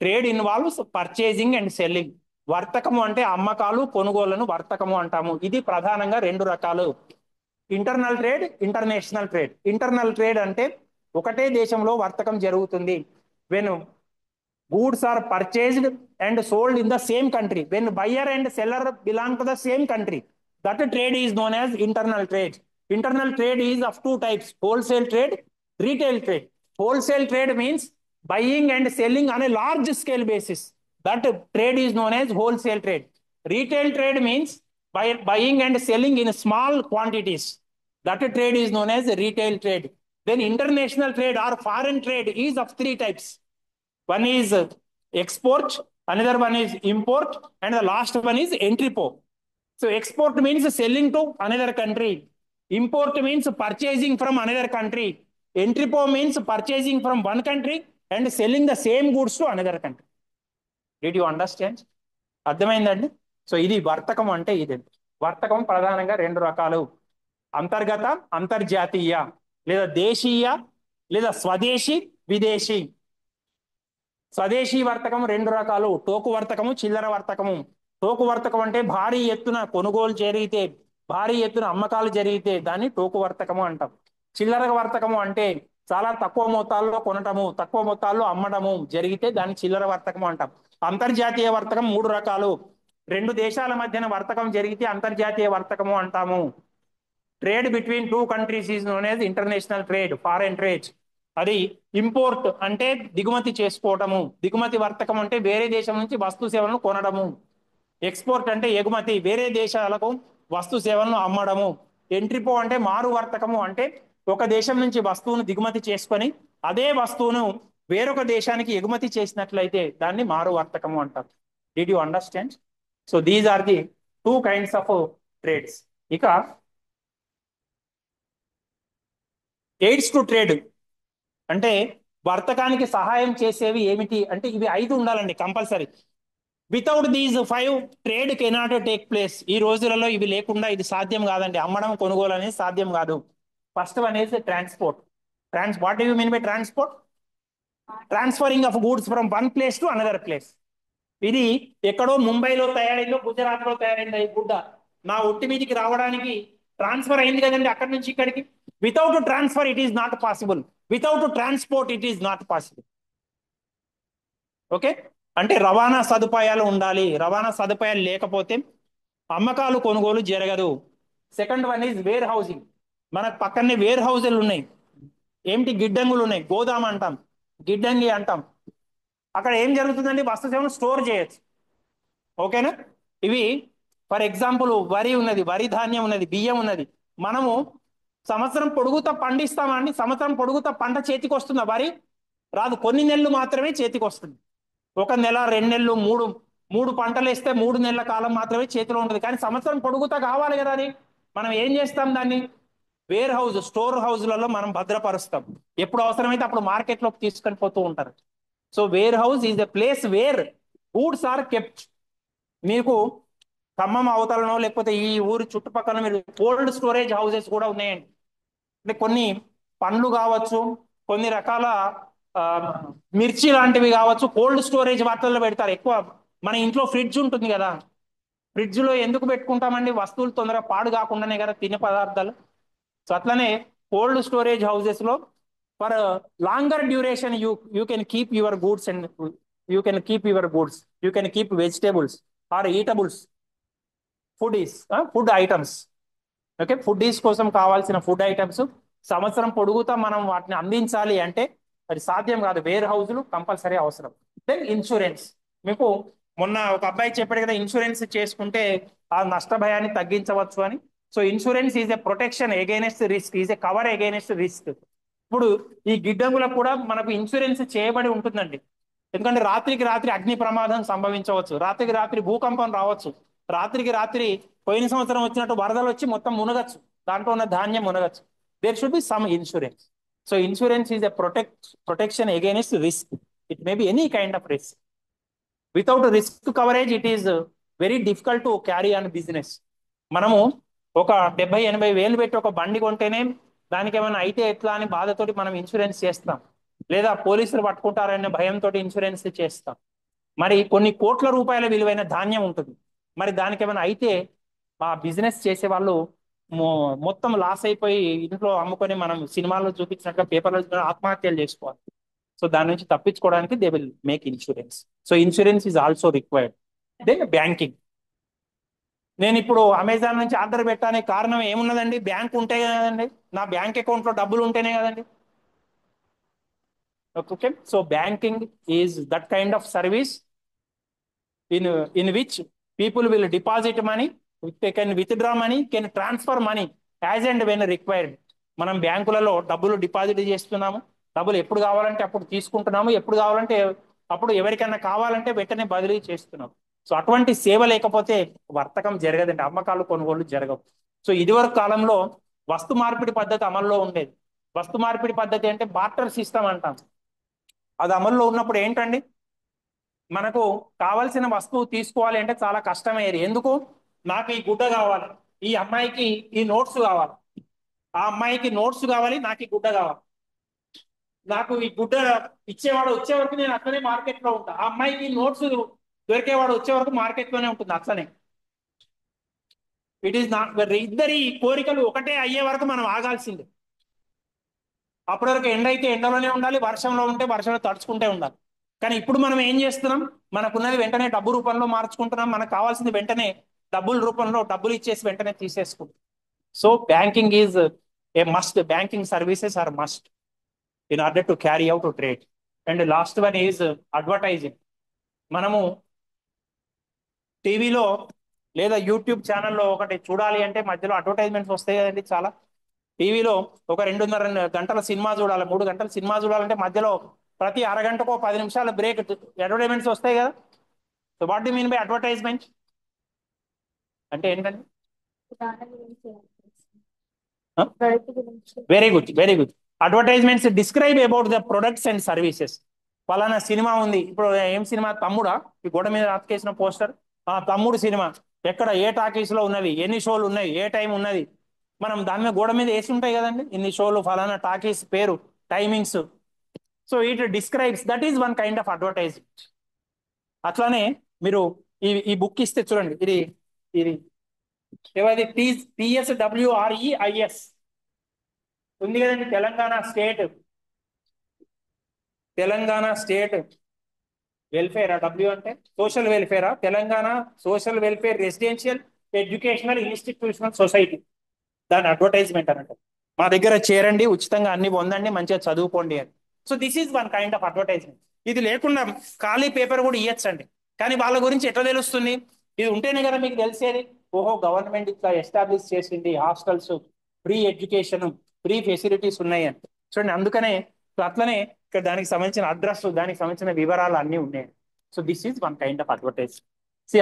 Trade involves purchasing and selling. వర్తకము అంటే అమ్మకాలు కొనుగోళ్లను వర్తకము అంటాము. ఇది ప్రధానంగా రెండు రకాలు: internal trade, international trade. Internal trade అంటే ఒకటే దేశంలో వర్తకం జరుగుతుంది. When goods are purchased and sold in the same country, when buyer and seller belong to the same country, that trade is known as internal trade. Internal trade is of two types: wholesale trade, retail trade. Wholesale trade means buying and selling on a large scale basis, that trade is known as wholesale trade. Retail trade means buying and selling in small quantities, that trade is known as retail trade. Then international trade or foreign trade is of three types: one is export, another one is import, and the last one is entrepo. So export means selling to another country, import means purchasing from another country, entrepo means purchasing from one country and selling the same goods to another country. Did you understand? అర్థమైందండి? So ఇది వర్తకం అంటే ఇది. వర్తకం ప్రధానంగా రెండు రకాలు: అంతర్గత, అంతర్జాతీయ, లేదా దేశీయ, లేదా స్వదేశీ, విదేశీ. స్వదేశీ వర్తకం రెండు రకాలు: టోకు వర్తకము, చిల్లర వర్తకము. టోకు వర్తకం అంటే భారీ ఎత్తున కొనుగోలు జరిగితే, భారీ ఎత్తున అమ్మకాలు జరిగితే దాన్ని టోకు వర్తకము అంటాం. చిల్లర వర్తకము అంటే చాలా తక్కువ మొత్తాల్లో కొనటము, తక్కువ మొత్తాల్లో అమ్మటము జరిగితే దాన్ని చిల్లర వర్తకము అంటాం. అంతర్జాతీయ వర్తకం మూడు రకాలు: రెండు దేశాల మధ్యన వర్తకం జరిగితే అంతర్జాతీయ వర్తకము అంటాము. Trade between two countries is known as international trade, foreign trade. అది ఇంపోర్ట్ అంటే దిగుమతి చేసుకోవటము, దిగుమతి వర్తకం అంటే వేరే దేశం నుంచి వస్తు సేవలను కొనడము. ఎక్స్పోర్ట్ అంటే ఎగుమతి, వేరే దేశాలకు వస్తు సేవలను అమ్మడము. ఎంట్రీపో అంటే మారు వర్తకము, అంటే ఒక దేశం నుంచి వస్తువును దిగుమతి చేసుకొని అదే వస్తువును వేరొక దేశానికి ఎగుమతి చేసినట్లయితే దాన్ని మారు వర్తకము అంటారు. Did you understand? So these are the two kinds of trades. ఇక ఎయిడ్స్ టు ట్రేడ్ అంటే వర్తకానికి సహాయం చేసేవి ఏమిటి అంటే ఇవి 5 ఉండాలండి compulsory. Without these 5 trade cannot take place. ఈ రోజులలో ఇవి లేకుండా ఇది సాధ్యం కాదండి. అమ్మడం కొనుగోలు అనేది సాధ్యం కాదు. First one is transport. What you mean by transport? Transferring of goods from one place to another place. ఇది ఎక్కడో ముంబైలో తయారైందో గుజరాత్ లో తయారైందో ఈ గుడ్డ నా ఒంటి మీదకి రావడానికి ట్రాన్స్ఫర్ అయింది కదండి అక్కడి నుంచి ఇక్కడికి. Without transfer it is not possible, without transport it is not possible. Okay, అంటే రవాణా సదుపాయాలు ఉండాలి. రవాణా సదుపాయాలు లేకపోతే అమ్మకాలు కొనుగోలు జరగదు. Second one is where housing. మనకు పక్కనే వేర్ హౌజులు ఉన్నాయి. ఏమిటి? గిడ్డంగులు ఉన్నాయి, గోదాం అంటాం, గిడ్డంగి అంటాం. అక్కడ ఏం జరుగుతుందండి? వస్తు సేవను స్టోర్ చేయొచ్చు. ఓకేనా? ఇవి ఫర్ ఎగ్జాంపుల్ వరి ఉన్నది, వరి ధాన్యం ఉన్నది, బియ్యం ఉన్నది. మనము సంవత్సరం పొడుగుతా పండిస్తామండి. సంవత్సరం పొడుగుతా పంట చేతికి వస్తుందా? వరి రాదు. కొన్ని నెలలు మాత్రమే చేతికి వస్తుంది. ఒక నెల, 2 నెలలు, మూడు పంటలు వేస్తే 3 నెలల కాలం మాత్రమే చేతిలో ఉంటుంది. కానీ సంవత్సరం పొడుగుతా కావాలి కదా. అది మనం ఏం చేస్తాం? దాన్ని వేర్ హౌస్, స్టోర్ హౌస్లలో మనం భద్రపరుస్తాం. ఎప్పుడు అవసరమైతే అప్పుడు మార్కెట్లోకి తీసుకొని పోతూ ఉంటారు. So warehouse is a place where goods are kept. మీకు ఖమ్మం అవతలనో లేకపోతే ఈ ఊరు చుట్టుపక్కల మీరు కోల్డ్ స్టోరేజ్ హౌసెస్ కూడా ఉన్నాయండి. అంటే కొన్ని పండ్లు కావచ్చు, కొన్ని రకాల మిర్చి లాంటివి కావచ్చు, కోల్డ్ స్టోరేజ్ వాటిల్లో పెడతారు. ఎక్కువ మన ఇంట్లో ఫ్రిడ్జ్ ఉంటుంది కదా, ఫ్రిడ్జ్ లో ఎందుకు పెట్టుకుంటామండి? వస్తువులు తొందరగా పాడు కాకుండానే కదా, తినే పదార్థాలు. సో అట్లనే కోల్డ్ స్టోరేజ్ హౌసెస్ లో for longer duration you can keep your goods and you can keep vegetables or eatables, food items. Okay, foodies కోసం కావాల్సిన ఫుడ్ ఐటమ్స్ సంవత్సరం పొడుగుతా మనం వాటిని అందించాలి అంటే అది సాధ్యం కాదు. వేర్ హౌస్లు కంపల్సరీ అవసరం. Then insurance. మీకు మొన్న ఒక అబ్బాయి చెప్పాడు కదా, ఇన్సూరెన్స్ చేసుకుంటే ఆ నష్ట భయాన్ని తగ్గించవచ్చు అని. So insurance is a protection against risk, is a cover against risk. ఇప్పుడు ఈ గిడ్డంగులకు కూడా మనకు ఇన్సూరెన్స్ చేయబడి ఉంటుందండి. ఎందుకంటే రాత్రికి రాత్రి అగ్ని ప్రమాదం సంభవించవచ్చు, రాత్రికి రాత్రి భూకంపం రావచ్చు, రాత్రికి రాత్రి పోయిన సంవత్సరం వచ్చినట్టు వరదలు వచ్చి మొత్తం మునగచ్చు. దాంట్లో ఉన్న ధాన్యం మునగచ్చు. There should be some insurance. So insurance is a protection against risk. It may be any kind of risk. Without risk coverage it is very difficult to carry on business. మనము ఒక 70-80 వేలు పెట్టి ఒక బండి కొంటేనే దానికి ఏమైనా అయితే ఎట్లా అని బాధతోటి మనం ఇన్సూరెన్స్ చేస్తాం, లేదా పోలీసులు పట్టుకుంటారనే భయంతో ఇన్సూరెన్స్ చేస్తాం. మరి కొన్ని కోట్ల రూపాయల విలువైన ధాన్యం ఉంటుంది, మరి దానికి ఏమైనా అయితే ఆ బిజినెస్ చేసే వాళ్ళు మొత్తం లాస్ అయిపోయి ఇంట్లో అమ్ముకొని మనం సినిమాల్లో చూపించినట్టుగా పేపర్లో ఆత్మహత్యలు చేసుకోవాలి. సో దాని నుంచి తప్పించుకోవడానికి they will make insurance. So insurance is also required. Then banking. నేను ఇప్పుడు అమెజాన్ నుంచి ఆర్డర్ పెట్టడానికి కారణం ఏమున్నదండి? బ్యాంక్ ఉంటే కదండి, నా బ్యాంక్ అకౌంట్ లో డబ్బులు ఉంటేనే కదండి. Okay, so banking is that kind of service in which people will deposit money, they can withdraw money, can transfer money as and when required. మనం బ్యాంకులలో డబ్బులు డిపాజిట్ చేస్తున్నాము, డబ్బులు ఎప్పుడు కావాలంటే అప్పుడు తీసుకుంటున్నాము, ఎప్పుడు కావాలంటే అప్పుడు ఎవరికైనా కావాలంటే వెంటనే బదిలీ చేస్తున్నాం. సో అటువంటి సేవ లేకపోతే వర్తకం జరగదండి, అమ్మకాలు కొనుగోలు జరగవు. సో ఇదివరకు కాలంలో వస్తు మార్పిడి పద్ధతి అమల్లో ఉండేది. వస్తు మార్పిడి పద్ధతి అంటే బార్టర్ సిస్టమ్ అంటాం. అది అమల్లో ఉన్నప్పుడు ఏంటండి, మనకు కావలసిన వస్తువు తీసుకోవాలి అంటే చాలా కష్టమయ్యేది. ఎందుకు? నాకు ఈ గుడ్డ కావాలి, ఈ అమ్మాయికి ఈ నోట్స్ కావాలి, ఆ అమ్మాయికి నోట్స్ కావాలి, నాకు ఈ గుడ్డ కావాలి. నాకు ఈ గుడ్డ ఇచ్చేవాడు వచ్చే వరకు నేను అట్లనే మార్కెట్ లో ఉంటా, ఆ అమ్మాయికి నోట్స్ దొరికేవాడు వచ్చే వరకు మార్కెట్ లోనే ఉంటుంది అట్లనే. ఇట్ ఈస్ నాట్, ఇద్దరి కోరికలు ఒకటే అయ్యే వరకు మనం ఆగాల్సిందే. అప్పటి వరకు ఎండ అయితే ఎండలోనే ఉండాలి, వర్షంలో ఉంటే వర్షంలో తడుచుకుంటే ఉండాలి. కానీ ఇప్పుడు మనం ఏం చేస్తున్నాం, మనకున్నది వెంటనే డబ్బు రూపంలో మార్చుకుంటున్నాం, మనకు కావాల్సింది వెంటనే డబ్బుల రూపంలో డబ్బులు ఇచ్చేసి వెంటనే తీసేసుకుంటాం. So banking is a must, banking services are must in order to carry out to trade. And last one is advertising. మనము టీవీలో లేదా యూట్యూబ్ ఛానల్లో ఒకటి చూడాలి అంటే మధ్యలో అడ్వర్టైజ్మెంట్స్ వస్తాయి కదండి చాలా. టీవీలో ఒక 2.5 గంటల సినిమా చూడాలి, 3 గంటల సినిమా చూడాలంటే మధ్యలో ప్రతి అరగంటకో 10 నిమిషాల బ్రేక్ అడ్వర్టైజ్మెంట్స్ వస్తాయి కదా. So what do mean by advertisement అంటే ఏంటండి? Very good, very good. Advertisements describe about the products and services. పలానా సినిమా ఉంది, ఇప్పుడు ఏం సినిమా? తమ్ముడా? ఈ గోడ మీద అతికేసిన పోస్టర్, ఆ తమ్ముడు సినిమా ఎక్కడ, ఏ టాకీస్ లో ఉన్నది, ఎన్ని షోలు ఉన్నాయి, ఏ టైం ఉన్నది, మనం దాని మీద గోడ మీద వేసి ఉంటాయి కదండి, ఇన్ని షోలు, ఫలానా టాకీస్ పేరు, timings. So it describes, that is one kind of advertisement. అట్లానే మీరు ఈ బుక్ ఇస్తే చూడండి, ఇది ఇది ఏవది, TSWREIS ఉంది కదండి, తెలంగాణ స్టేట్ వెల్ఫేర్. డబ్ల్యూ అంటే సోషల్ వెల్ఫేరా, Telangana social welfare residential educational institutional society, దాని అడ్వర్టైజ్మెంట్ అన్నట్టు. మా దగ్గర చేరండి, ఉచితంగా అన్ని పొందండి, మంచిగా చదువుకోండి అని. So this is one kind of advertisement. ఇది లేకుండా ఖాళీ పేపర్ కూడా ఇవ్వచ్చండి, కానీ వాళ్ళ గురించి ఎట్లా తెలుస్తుంది? ఇది ఉంటేనే కదా మీకు తెలిసేది. ఓహో, గవర్నమెంట్ ఇట్లా ఎస్టాబ్లిష్ చేసింది hostels, free education, free facilities ఉన్నాయి అని. చూడండి, అందుకనే అట్లనే ఇక్కడ దానికి సంబంధించిన అడ్రస్, దానికి సంబంధించిన వివరాలు అన్నీ ఉన్నాయి. So this is one kind of advertise. See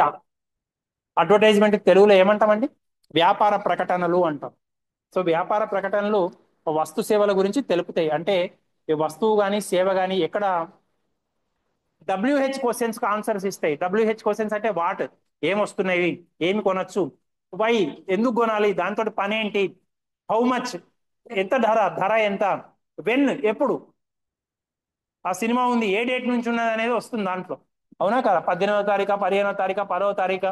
advertisement తెలుగులో ఏమంటామండి? వ్యాపార ప్రకటనలు అంటాం. సో వ్యాపార ప్రకటనలు వస్తు సేవల గురించి తెలుపుతాయి. అంటే ఈ వస్తువు కానీ సేవ కానీ ఎక్కడ WH క్వశ్చన్స్ ఆన్సర్స్ ఇస్తాయి. WH క్వశ్చన్స్ అంటే వాట్, ఏం వస్తున్నాయి, ఏమి కొనొచ్చు, వై ఎందుకు కొనాలి, దాంతో పని ఏంటి, హౌ మచ్ ఎంత ధర, ధర ఎంత, వెన్ ఎప్పుడు ఆ సినిమా ఉంది, ఏ డేట్ నుంచి ఉన్నది అనేది వస్తుంది దాంట్లో. అవునా కదా? 18వ తారీఖా, 15వ తారీఖా, 10వ తారీఖా,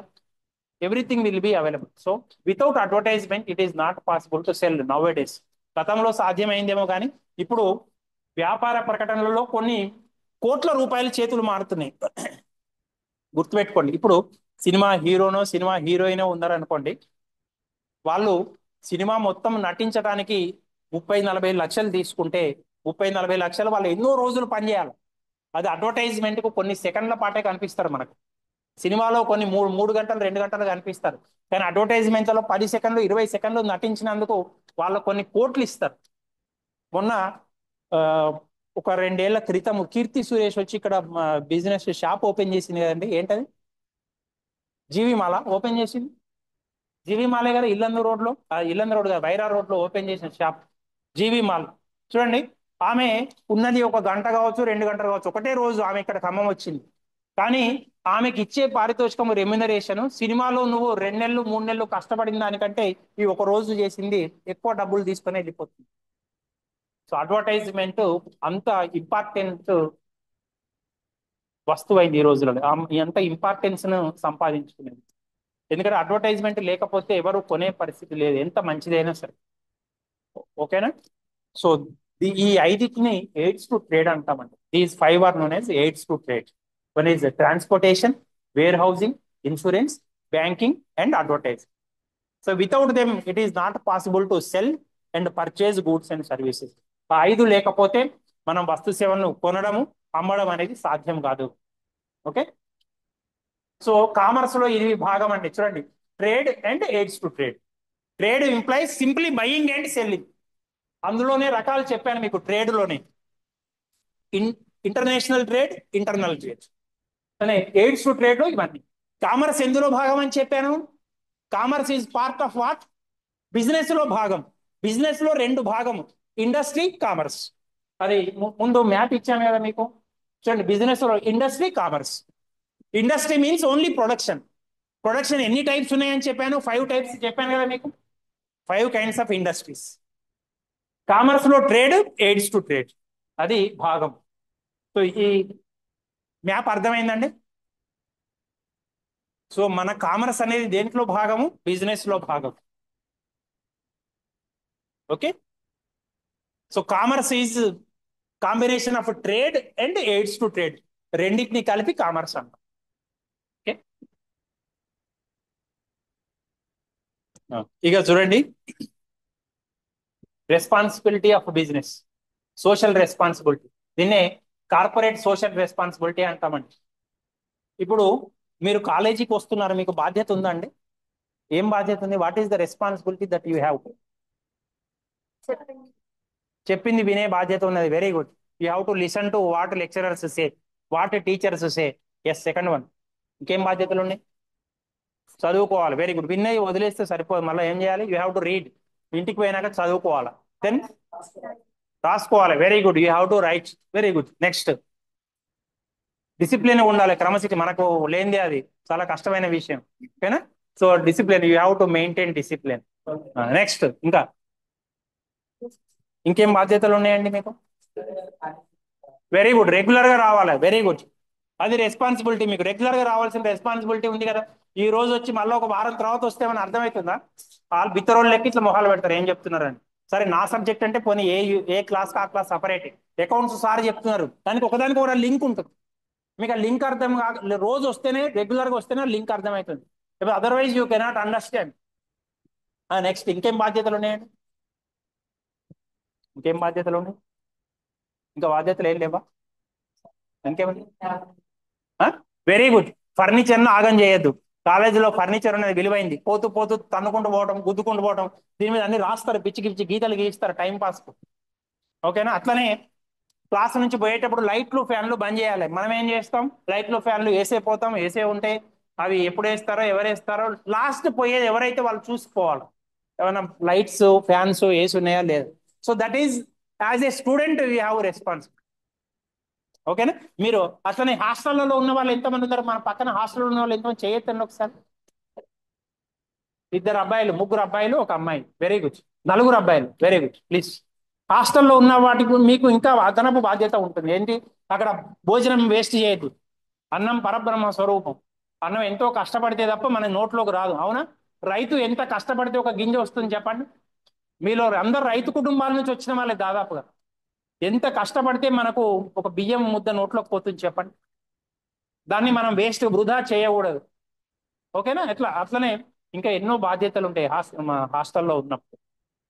everything will be available. So without advertisement it is not possible to sell nowadays. గతంలో సాధ్యమైందేమో కానీ ఇప్పుడు వ్యాపార ప్రకటనలలో కొన్ని కోట్ల రూపాయలు చేతులు మారుతున్నాయి. గుర్తుపెట్టుకోండి, ఇప్పుడు సినిమా హీరోనో సినిమా హీరోయినో ఉన్నారనుకోండి, వాళ్ళు సినిమా మొత్తం నటించడానికి 30-40 లక్షలు తీసుకుంటే 30-40 లక్షలు వాళ్ళు ఎన్నో రోజులు పనిచేయాలి. అది అడ్వర్టైజ్మెంట్ కు కొన్ని సెకండ్ల పాటే కనిపిస్తారు మనకు. సినిమాలో కొన్ని 3 గంటలు 2 గంటలు కనిపిస్తారు, కానీ అడ్వర్టైజ్మెంట్లలో 10 సెకండ్లు 20 సెకండ్లు నటించినందుకు వాళ్ళు కొన్ని కోట్లు ఇస్తారు. మొన్న ఆ, ఒక 2 ఏళ్ల క్రితం కీర్తి సురేష్ వచ్చి ఇక్కడ బిజినెస్ షాప్ ఓపెన్ చేసింది కదండి, ఏంటది? జీవి మాల ఓపెన్ చేసింది. జీవి మాలే కదా ఇల్లందు రోడ్లో, ఇల్లందు రోడ్ కదా వైరా రోడ్లో ఓపెన్ చేసిన షాప్ జీవి మాల్. చూడండి, ఆమె ఉన్నది 1 గంట కావచ్చు, 2 గంటలు కావచ్చు, ఒకటే రోజు ఆమె ఇక్కడ ఖమ్మం వచ్చింది. కానీ ఆమెకి ఇచ్చే పారితోషికం రెమ్యునరేషన్ సినిమాలో నువ్వు 2 నెలలు 3 నెలలు కష్టపడిన దానికంటే ఈ ఒక రోజు చేసింది ఎక్కువ డబ్బులు తీసుకొని వెళ్ళిపోతుంది. సో అడ్వర్టైజ్మెంట్ అంత ఇంపార్టెంట్ వస్తువు అయింది ఈ రోజులలో, ఎంత ఇంపార్టెన్స్ ను సంపాదించుకునేది. ఎందుకంటే అడ్వర్టైజ్మెంట్ లేకపోతే ఎవరు కొనే పరిస్థితి లేదు, ఎంత మంచిదైనా సరే. ఓకేనా? సో ఈ ఐదిటిని ఎయిడ్స్ టు ట్రేడ్ అంటామండి. These 5 are known as aids to trade. One is transportation, warehousing, insurance, banking and advertising. So without them it is not possible to sell and purchase goods and services. ఆ 5 లేకపోతే మనం వస్తు సేవలను కొనడము, అమ్మడం అనేది సాధ్యం కాదు. ఓకే, సో కామర్స్ లో ఇది భాగం అండి. చూడండి, trade and aids to trade. Trade implies simply buying and selling. అందులోనే రకాలు చెప్పాను మీకు. ట్రేడ్ లోనే ఇంటర్నేషనల్ ట్రేడ్, ఇంటర్నల్ ట్రేడ్ అనే ఎయిడ్స్ టు ట్రేడ్ లో ఇవన్నీ. కామర్స్ ఎందులో భాగం అని చెప్పాను? Commerce is part of what? Business లో భాగం. బిజినెస్ లో 2 భాగము, ఇండస్ట్రీ, కామర్స్. అది ముందు మ్యాప్ ఇచ్చాను కదా మీకు. చూడండి, బిజినెస్ లో industry, commerce. Industry means only production. Production ఎన్ని టైప్స్ ఉన్నాయని చెప్పాను? 5 టైప్స్ చెప్పాను కదా మీకు. 5 కైండ్స్ ఆఫ్ ఇండస్ట్రీస్. కామర్స్ లో ట్రేడ్, ఎయిడ్స్ టు ట్రేడ్, అది భాగం. సో ఈ మ్యాప్ అర్థమైందండి? సో మన కామర్స్ అనేది దేంట్లో భాగము? బిజినెస్ లో భాగం. Okay, so commerce is combination of trade and aids to trade, రెండింటిని కలిపి కామర్స్ అంటాం. ఓకే, ఇక చూడండి, responsibility of business, social responsibility. దీన్నే కార్పొరేట్ సోషల్ రెస్పాన్సిబిలిటీ అంటామండి. ఇప్పుడు మీరు కాలేజీకి వస్తున్నారు, మీకు బాధ్యత ఉందండి? ఏం బాధ్యత ఉంది? What is the responsibility that you have? చెప్పింది వినే బాధ్యత ఉన్నది. Very good. You have to listen to what lecturers say, what teachers say. Yes, second one. ఇంకేం బాధ్యతలు ఉన్నాయి? చదువుకోవాలి. Very good. విన్నవి వదిలేస్తే సరిపోదు, మళ్ళీ ఏం చేయాలి? You have to read. ఇంటికి పోయినాక చదువుకోవాలి. దెన్ రాసుకోవాలి. Very good, you have to right. Very good. Next, discipline ఉండాలి, క్రమశిక్షణ. మనకు లేనిదే అది చాలా కష్టమైన విషయం. ఓకేనా? So discipline, you have to maintain discipline. Next, ఇంకా ఇంకేం బాధ్యతలు ఉన్నాయండి మీకు? వెరీ గుడ్, రెగ్యులర్ గా రావాలి. వెరీ గుడ్, అది రెస్పాన్సిబిలిటీ. మీకు రెగ్యులర్ గా రావాల్సిన రెస్పాన్సిబిలిటీ ఉంది కదా. ఈ రోజు వచ్చి మళ్ళీ ఒక వారం తర్వాత వస్తే ఏమైనా అర్థమవుతుందా? వాళ్ళు బిత్తరోళ్ళు లెక్క ఇట్లా మొహాలు పెడతారు, ఏం చెప్తున్నారని. సరే, నా సబ్జెక్ట్ అంటే పోనీ ఏ క్లాస్ ఆ క్లాస్ సపరేట్. అకౌంట్స్ సార్ చెప్తున్నారు, దానికి ఒకదానికి ఒక లింక్ ఉంటుంది. మీకు ఆ లింక్ అర్థం కాక, రోజు వస్తేనే, రెగ్యులర్ గా వస్తేనే లింక్ అర్థమవుతుంది. Otherwise you cannot understand. Next, ఇంకేం బాధ్యతలు ఉన్నాయండి? ఇంకేం బాధ్యతలు ఉన్నాయి? ఇంకా బాధ్యతలు ఏం లేవా? ఇంకేముంది? వెరీ గుడ్, ఫర్నిచర్ ను ఆగం చేయొద్దు. కాలేజీలో ఫర్నిచర్ అనేది విలువైంది. పోతూ పోతూ తన్నుకుంటూ పోవడం, గుద్దుకుంటూ పోవడం, దీని మీద అన్ని రాస్తారు, పిచ్చి పిచ్చి గీతలు గీస్తారు టైం పాస్. ఓకేనా? అట్లనే క్లాస్ నుంచి పోయేటప్పుడు లైట్లు ఫ్యాన్లు బంద్ చేయాలి. మనం ఏం చేస్తాం? లైట్లు ఫ్యాన్లు వేసే పోతాం, వేసే ఉంటే అవి ఎప్పుడు వేస్తారో, ఎవరు వేస్తారో, లాస్ట్ పోయేది ఎవరైతే వాళ్ళు చూసుకోవాలి. ఏమైనా లైట్స్ ఫ్యాన్స్ వేసి ఉన్నాయా లేదు. So that is, as a student we have response. ఓకేనా? మీరు అట్లనే హాస్టల్లో ఉన్న వాళ్ళు ఎంతమంది ఉన్నారు? మన పక్కన హాస్టల్లో ఉన్న వాళ్ళు ఎంతమంది చేయొద్దండి ఒకసారి. 2 అబ్బాయిలు, 3 అబ్బాయిలు, 1 అమ్మాయి. Very good. 4 అబ్బాయిలు. Very good. ప్లీజ్. హాస్టల్లో ఉన్న వాటికి మీకు ఇంకా అదనపు బాధ్యత ఉంటుంది. ఏంటి? అక్కడ భోజనం వేస్ట్ చేయొద్దు. అన్నం పరబ్రహ్మ స్వరూపం. అన్నం ఎంతో కష్టపడితే తప్ప మన నోట్లోకి రాదు. అవునా? రైతు ఎంత కష్టపడితే ఒక గింజ వస్తుంది చెప్పండి? మీలో అందరు రైతు కుటుంబాల నుంచి వచ్చిన వాళ్ళే దాదాపుగా. ఎంత కష్టపడితే మనకు ఒక బియ్యం ముద్ద నోట్లోకి పోతుంది చెప్పండి? దాన్ని మనం వేస్ట్, వృధా చేయకూడదు. ఓకేనా? అట్లనే ఇంకా ఎన్నో బాధ్యతలు ఉంటాయి హాస్టల్లో ఉన్నప్పుడు.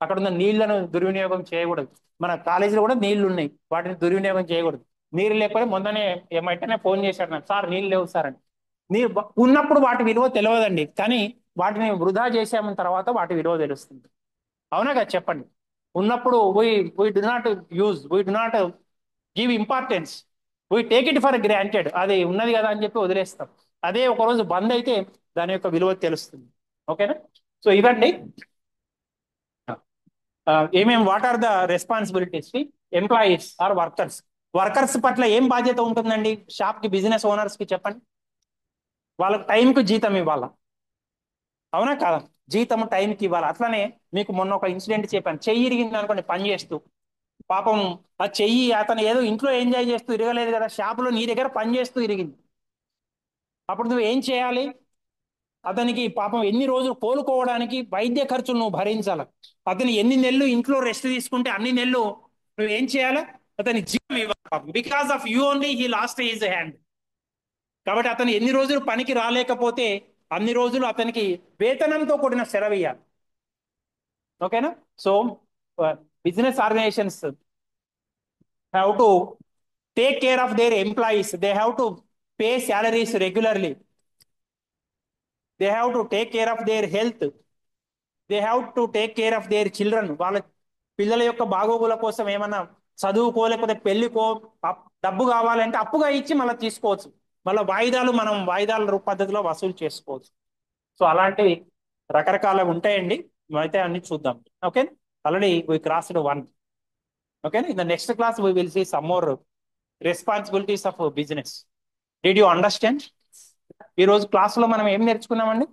అక్కడ ఉన్న నీళ్లను దుర్వినియోగం చేయకూడదు. మన కాలేజీలో కూడా నీళ్లు ఉన్నాయి, వాటిని దుర్వినియోగం చేయకూడదు. నీరు లేకపోతే మొన్ననే ఏమంటేనే ఫోన్ చేశాడు నాకు, సార్ నీళ్ళు లేవు సార్ అని. నీరు ఉన్నప్పుడు వాటి విలువ తెలియదండి, కానీ వాటిని వృధా చేసామన్న తర్వాత వాటి విలువ తెలుస్తుంది. అవునా కదా? చెప్పండి. ఉన్నప్పుడు we do not use, we do not give importance, we take it for granted. అది ఉన్నది కదా అని చెప్పి వదిలేస్తాం. అదే ఒకరోజు బంద్ అయితే దాని యొక్క విలువ తెలుస్తుంది. ఓకేనా? సో ఇవండి ఏమేమి what are the responsibilities employees or workers. Workers పట్ల ఏం బాధ్యత ఉంటుందండి షాప్ కి, బిజినెస్ ఓనర్స్ కి చెప్పండి. వాళ్ళకి టైంకు జీతం ఇవ్వాలా, అవునా కాదా? జీతం టైంకి ఇవ్వాలి. అట్లనే మీకు మొన్న ఒక ఇన్సిడెంట్ చెప్పాను, చెయ్యి ఇరిగింది అనుకోండి పని చేస్తూ, పాపం ఆ చెయ్యి అతను ఏదో ఇంట్లో ఎంజాయ్ చేస్తూ ఇరగలేదు కదా, షాపులో నీ దగ్గర పని చేస్తూ ఇరిగింది. అప్పుడు నువ్వు ఏం చేయాలి? అతనికి పాపం ఎన్ని రోజులు కోలుకోవడానికి వైద్య ఖర్చులు నువ్వు భరించాలి. అతను ఎన్ని నెలలు ఇంట్లో రెస్ట్ తీసుకుంటే అన్ని నెలలు నువ్వు ఏం చేయాలి? అతని జీవం ఇవ్వాలి. Because of you only he lost his hand. కాబట్టి అతను ఎన్ని రోజులు పనికి రాలేకపోతే అన్ని రోజులు అతనికి వేతనంతో కూడిన సెలవు ఇవ్వాలి. ఓకేనా? So business organisations have to take care of their employees. They have to pay salaries regularly. They have to take care of their health. They have to take care of their children. వాళ్ళ పిల్లల యొక్క బాగోగుల కోసం ఏమన్నా చదువుకో లేకపోతే పెళ్లికో డబ్బు కావాలంటే అప్పుగా ఇచ్చి మళ్ళీ తీసుకోవచ్చు. మళ్ళీ వాయిదాలు మనం వాయిదాల పద్ధతిలో వసూలు చేసుకోవచ్చు. సో అలాంటివి రకరకాల ఉంటాయండి. అయితే అన్ని చూద్దాం. Okay, already we crossed 1. Okay, in the next class we will see some more responsibilities of business. Did you understand? ఈ రోజు క్లాస్ లో మనం ఏం నేర్చుకున్నామండి?